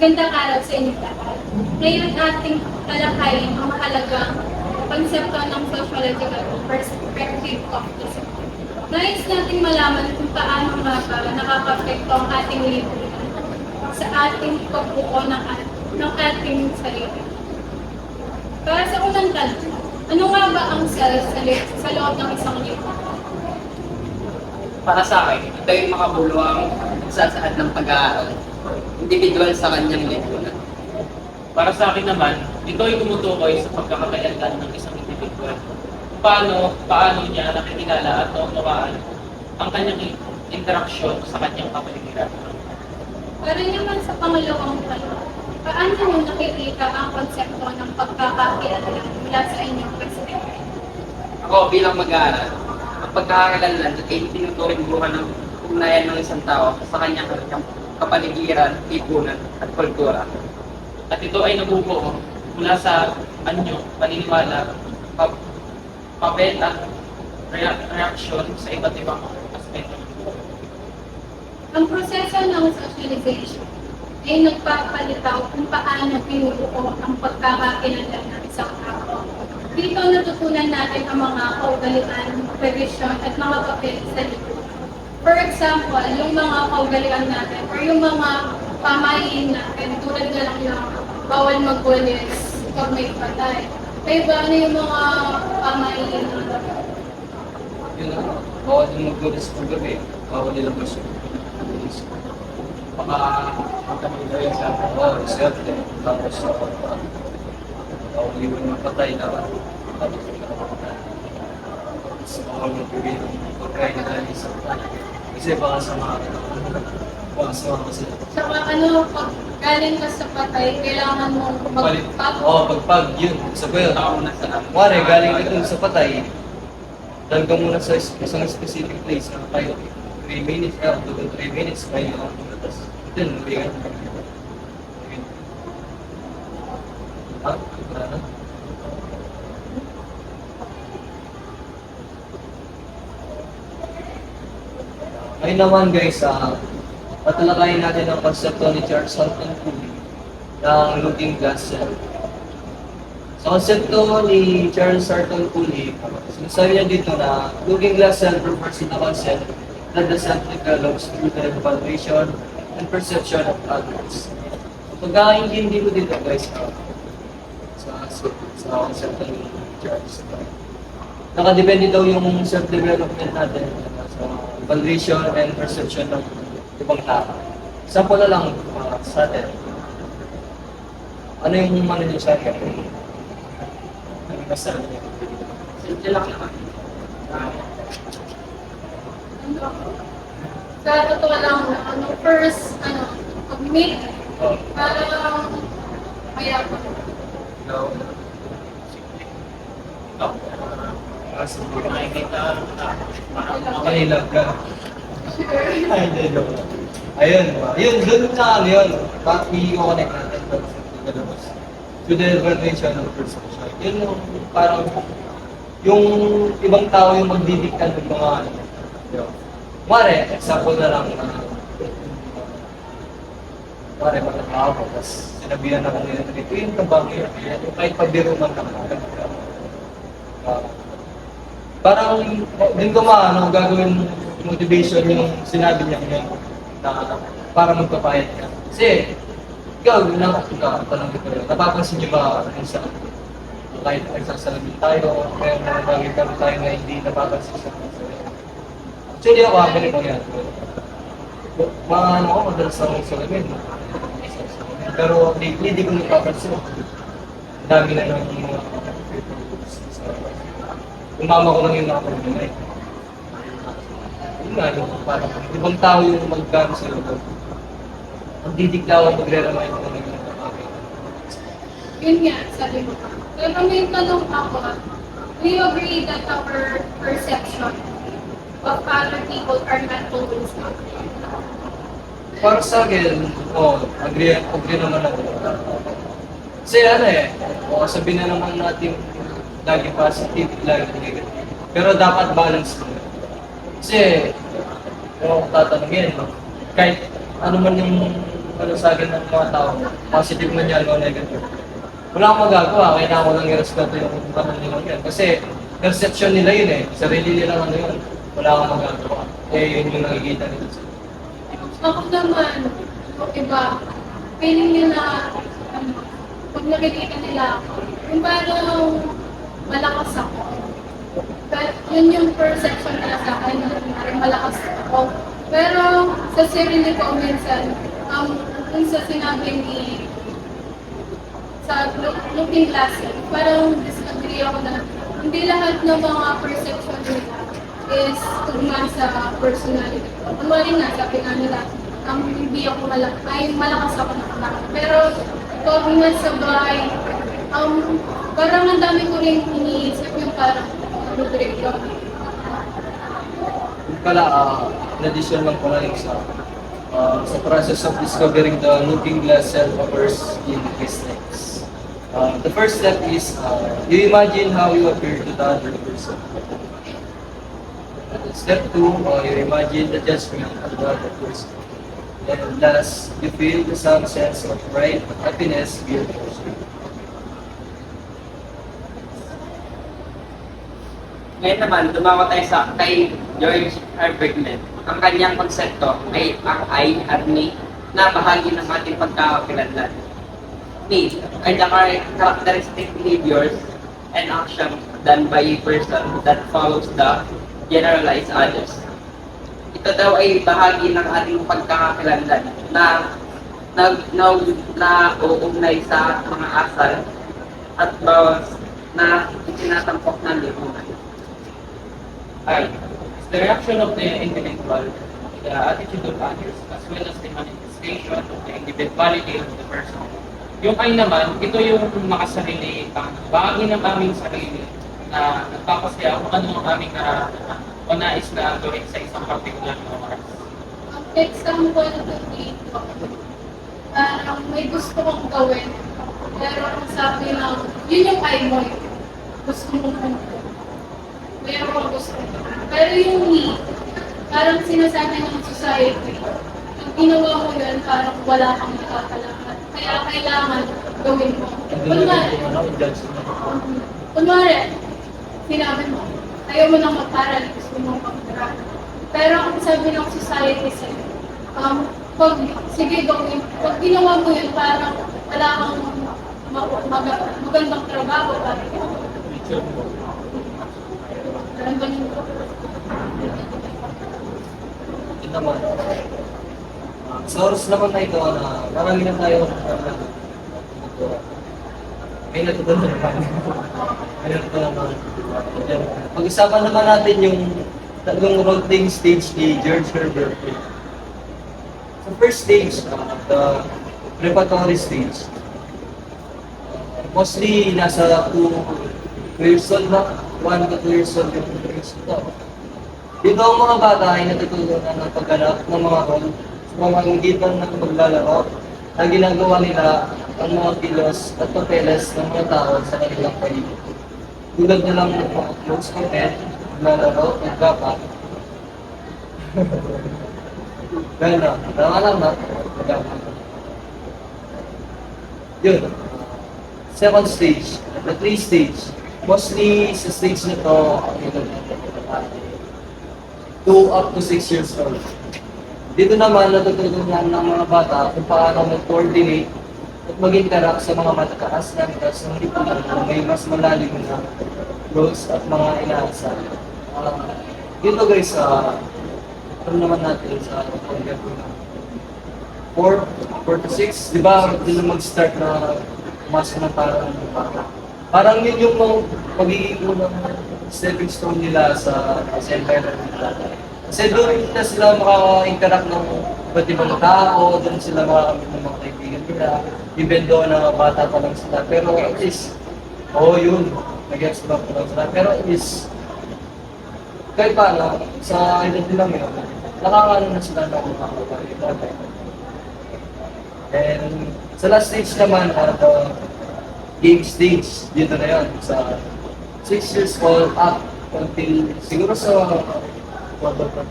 Magandang araw sa inyo lahat. Ngayon ating talakayin ang mahalagang konsepto ng sociological perspective of discipline. Nais nating malaman kung paano nga ba nakaka-apekto ang ating lipunan sa ating pagbuo ng ating sarili. Para sa unang tanong, ano nga ba ang self sa loob ng isang lipunan? Para sa akin, ito yung makabuluhang nagsasaad ng pag-aaral, individual sa kanyang lipunan. Para sa akin naman, ito ay tumutukoy sa pagkakagandaan ng isang individual. Paano niya nakikilala at naunawaan ang kanyang interaksyon sa kanyang kapaligiran. Para naman sa pangalawang tanong, paano niyo nakikita ang konsepto ng pagkakakilala mula sa inyong perspective? Ako bilang mag-aaral, ang pagkakakilanlan ay tinuturing bukan ng ugnayan ng isang tao sa kanyang kapaligiran, lipunan at kultura. At ito ay nabubuo mula sa anyo, paniniwala, papel at reaksyon sa iba't ibang aspeto. Ang proseso ng socialization ay nagpapalitaw kung paano pinubuo ang pagkakakilala ng isang tao. Dito natutunan natin ang mga kaugalian, tradisyon at mga papel sa lipunan. For example, yung mga kaugalian natin or yung mga pamahiin natin, tulad na lang yung bawal magwalis pag may patay. Kaya ba ano yung mga pamahiin natin? Yun na, bawal yung mag-goods pag gabi, bawal nilang gusto. Baka magkamali daw yung self-death, tapos bawal yung mapatay na tapos bawal magbigay ng pagkain na dahil sa kasi baka sa mga kasi Saka ano, pag galing ka sa patay, kailangan mo pagpag yun, sabi yun, wari, galing ka dun sa patay, dahil ka muna sa isang specific place na kayo 3 minutes, 3 minutes kayo tapos dun, bigyan wala na. Ngayon naman guys, tatalakayin natin ang konsepto ni Charles Hamilton Cooley ng looking glass cell. Sa konsepto ni Charles Hamilton Cooley, sinasabi niya dito na looking glass cell refers to the concept that the self develops through the evaluation and perception of others. Pagkakaintindi ko dito guys, sa konsepto ni Charles. Nakadepende daw yung self-development natin sa evaluation and perception ng ibang tao. Example na lang sa atin. Ano yung ano nyo sa akin? Ano yung kasal niyo? Simple lang naman. Sa totoo lang, first, pag-meet, Oh, parang mayabang. no. Kasi Nakikita mahilag ka. Ay, hindi, no. Ayun, dun sa ano yun, i-connect natin to the evaluation of perception. Yun yung parang, yung ibang tao yung magdidikta ng mga ano. Mare, example na lang, mare, magkakaw ko, tapos sinabihan ako ngayon, ito yung tabang yun, kahit pabiro man naman. Parang, din ko gagawin motivation yung sinabi niya ngayon na para magpapayat ka. Kasi, ikaw, tanong ko yun, napapansin niyo ba sa kahit nagsasalamin tayo, kaya nagagawin tayo na hindi napapansin sa actually ako, balik ko yan. Mga ano ko, madalas akong salamin. Pero lately, di ko napapansin. Ang dami na ng mga yung mama ko lang yung nakapagbunay. Yun nga, yung parang ibang tao yung magkano sa loob. Ang didiktawan magre-remind ko ng yung nakakita. Yun nga, sabi mo. Pero may tanong ako, do you agree that our perception of other people are not always accurate? Para sa akin, agree naman ako. Kasi sabihin na naman natin lagi positive, lagi negative. Pero dapat balance mo. Kasi, kung tatanungin, kahit ano man yung ano sa akin ng mga tao, positive man yan o negative. Wala akong magagawa, kailangan ko lang i-respeto yung ano nila yan. Kasi perception nila yun eh, sarili nilang ano yun. Wala akong magagawa. Eh, yun yung nakikita nila sa Ako naman, yung iba, feeling nila, pag nakikita nila ako, yung parang malakas ako. But yun yung perception nila sa akin, na malakas ako. Pero sa sarili ko minsan, kung sa sinabi ni sa looking glass, parang disagree ako na hindi lahat ng mga perception nila is tugma sa personality ko. Kunwari nga, sabi nga nila, hindi ako malakas ako na kumain. Pero pag nasa bahay, parang ang dami ko rin iniisip yung parang nutrition. Yung pala, in addition lang pala yung sa process of discovering the looking glass self occurs in these steps. The first step is you imagine how you appear to the other person. Step 2, you imagine the judgment of the other person. And last, you feel some sense of pride, happiness, guilt, or shame. Ngayon naman, dumawa tayo kay George Herbert Mead. Ang kanyang konsepto ay ang I at me na bahagi ng ating pagkakakilanlan. Me, kanya characteristic behaviors and actions done by a person that follows the generalized others. Ito daw ay bahagi ng ating pagkakakilanlan na uugnay sa mga asal at bawas na itinatampok ng lipunan. I. Is the reaction of the individual, the attitude of others, as well as the manifestation of the individuality of the person. Yung I naman, ito yung makasarili, ang bahagi ng aming sarili na nagpapasaya kung ano ang aming o nais na gawin sa isang particular na oras. Example ko dito, may gusto kong gawin, pero ang sabi lang, yun yung I mo, gusto mong gawin. Meron kong gusto. Pero yung me, parang sinasabi ng society, pag ginawa mo yun, parang wala kang nakakalaman. Kaya kailangan gawin mo. Kunwari, sinabi mo, ayaw mo nang mag-aral, gusto mong mag-aral. Pero ang sabi ng society sa'yo, sige gawin, pag ginawa mo yun, parang wala kang magandang trabaho. Yun naman. Sa oras naman na ito, marami na tayo may natutunan naman. May natutunan naman. Pag-usapan naman natin yung tatlong routing stage ni George Herbert. Sa first stage, the preparatory stage, mostly nasa 2 years old na, 1 to 2 years old yung age ito. Dito ang mga bata ay natutunan ng pagganap ng mga role sa pamamagitan ng maglalaro na ginagawa nila ang mga kilos at papeles ng mga tao sa kanilang paligid. Tulad na lang ng mga close content, maglalaro, magkapa. Dahil na, alam na, magkapa. Yun. Second stage, the 3 stage. Mostly sa stage na to, 2 up to 6 years old. Dito naman, natutunan ng mga bata kung paano mag-coordinate at mag-interact sa mga matataas na mitas ng lipunan na may mas malalim na roles at mga inaasal. Dito guys, ano naman natin sa pag-get na 4 to 6, di ba? Dito mag-start na mas na parang yun yung pag-iing unang stepping stone nila sa environment nila. Kasi doon na sila makaka-interact ng iba't ibang tao, doon sila makakamit ng mga kaibigan nila, even though na bata pa lang sila. Pero at least, yun, nag-explore pa lang sila. Pero at least, kahit paano, sa edad nilang yun, nakakano na sila ng mga kaibigan. And sa last stage naman, the game stage, dito na yun, sa 6 years old up until siguro sa quarter pa.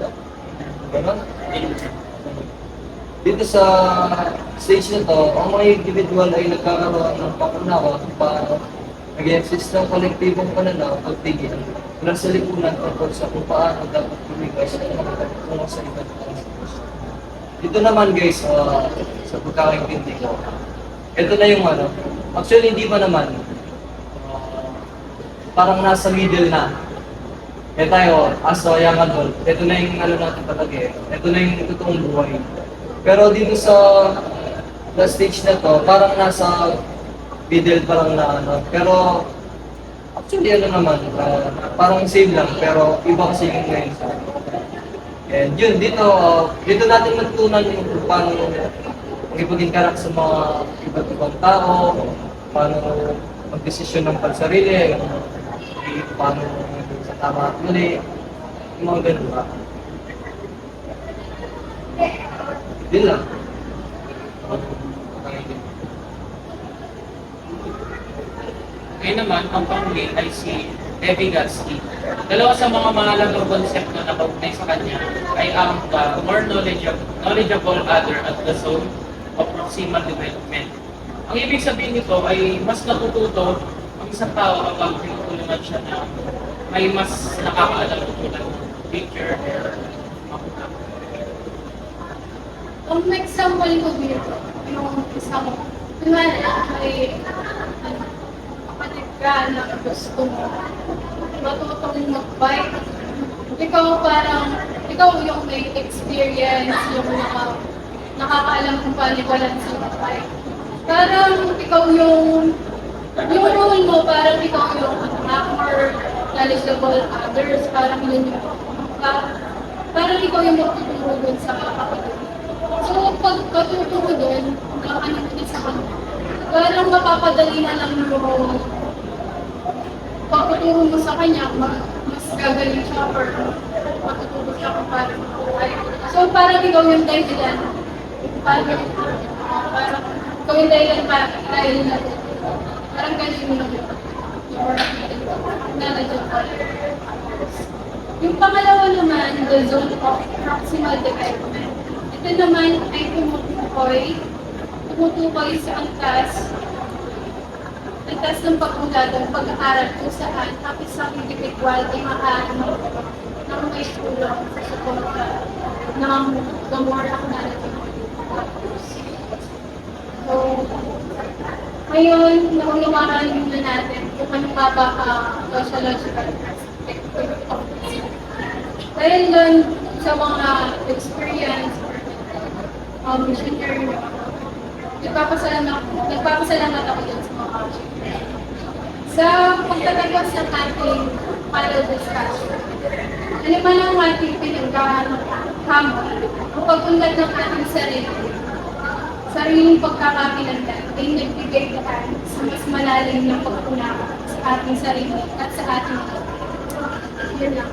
Ganon? dito sa stage na to, ang mga individual ay nagkakaroon ng pangunawa para nag-exist ng kolektibong pananaw at tingin mula sa lipunan tungkol sa kung paano dapat lumigay sa mga pagkukulang sa iba't ibang sitwasyon. Dito naman guys, sa pagkakaintindi ko, ito na yung ano, actually hindi pa naman, parang nasa middle na. Eh tayo, as a young adult, ito na yung ano natin talaga eh. Ito na yung totoong buhay. Pero dito sa stage na to, parang nasa middle pa lang na ano. Pero actually ano naman, parang same lang, pero iba kasi yung ngayon sa and yun, dito natin matutunan yung paano makipag-interact sa mga iba't ibang tao, paano mag-desisyon ng pansarili, paano sa tama at mali, yung mga ganun ba? Yun lang. Ngayon naman, ang panghuli ay si Levi Gatsky. Dalawa sa mga mahalagang konsepto na kaugnay sa kanya ay ang the more knowledgeable other at the zone of proximal development. Ang ibig sabihin nito ay mas natututo ang isang tao kapag tinutulungan siya na may mas nakakaalam tulad ng teacher or makuha. Ang example ko dito, yung isang, kunwari, may kapatid ka na gusto mo, matutong mag-bike. Ikaw yung may experience, yung nakakaalam kung paano balance yung bike. Parang ikaw yung role mo, parang ikaw yung more knowledgeable others, parang yun yung, parang ikaw yung magtuturo dun sa kapatid. So, pag katuturo dun, ano dun sa kanya, parang mapapadali na lang yung pagtuturo mo sa kanya, mas gagaling siya or matuturo siya kung paano mabuhay. So, parang ikaw yung dahilan. Parang ikaw yung dahilan dahil na parang ganun mo lang yung pangalawa naman, the zone of proximal development. Ito naman ay tumutukoy sa antas ng pag-ulat ng pag-aaral kung saan ang isang individual ay maaaring ng may tulong sa suporta ng the more acknowledgement. So, ngayon, naunawaan muna natin kung ano nga ba ang sociological perspective of this. Dahil doon sa mga experience or missionary, nagpapasalamat ako dun sa mga sa pagtatapos ng ating panel discussion. Ano man ang ating pinaghamon ang pag-unlad ng ating sariling pagkakakilanlan ay nagbigay daan sa mas malalim na pag-unawa sa ating sarili at sa ating yun lang.